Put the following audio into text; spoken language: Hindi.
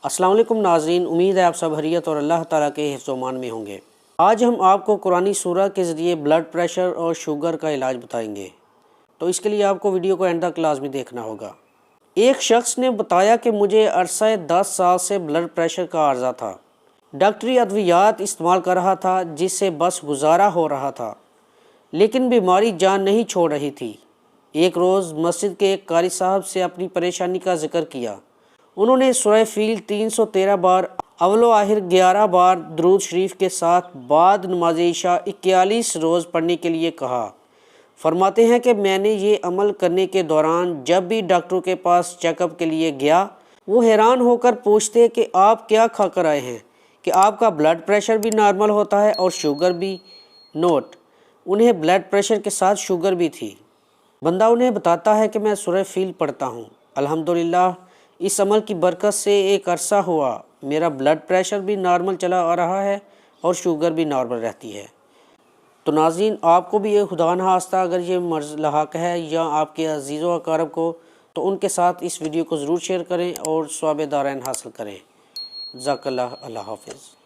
अस्सलाम वालेकुम नाज़रीन, उम्मीद है आप सब खैरियत और अल्लाह ताला के हिफ्ज़-ओ-मान में होंगे। आज हम आपको कुरानी सूरह के ज़रिए ब्लड प्रेशर और शुगर का इलाज बताएंगे, तो इसके लिए आपको वीडियो को एंड तक लाज़मी देखना होगा। एक शख्स ने बताया कि मुझे अरसा 10 साल से ब्लड प्रेशर का अर्जा था। डॉक्टरी अद्वियात इस्तेमाल कर रहा था जिससे बस गुजारा हो रहा था, लेकिन बीमारी जान नहीं छोड़ रही थी। एक रोज़ मस्जिद के एक कारी साहब से अपनी परेशानी का जिक्र किया। उन्होंने सूरह फील 313 बार, अव्वलो आखिर 11 बार दुरूद शरीफ के साथ बाद नमाज इशा 41 रोज़ पढ़ने के लिए कहा। फरमाते हैं कि मैंने ये अमल करने के दौरान जब भी डॉक्टर के पास चेकअप के लिए गया, वो हैरान होकर पूछते कि आप क्या खा कर आए हैं, कि आपका ब्लड प्रेशर भी नॉर्मल होता है और शुगर भी। नोट: उन्हें ब्लड प्रेशर के साथ शुगर भी थी। बंदा उन्हें बताता है कि मैं सूरह फील पढ़ता हूँ, अल्हम्दुलिल्लाह इस अमल की बरकत से एक अरसा हुआ मेरा ब्लड प्रेशर भी नॉर्मल चला आ रहा है और शुगर भी नॉर्मल रहती है। तो नाज़रीन, आपको भी ये खुदा न खास्ता अगर ये मर्ज़ लाहक है या आपके अज़ीज़ व अक़ारब को, तो उनके साथ इस वीडियो को ज़रूर शेयर करें और सवाब दारैन हासिल करें। जज़ाकल्लाह। अल्लाह हाफ़िज़।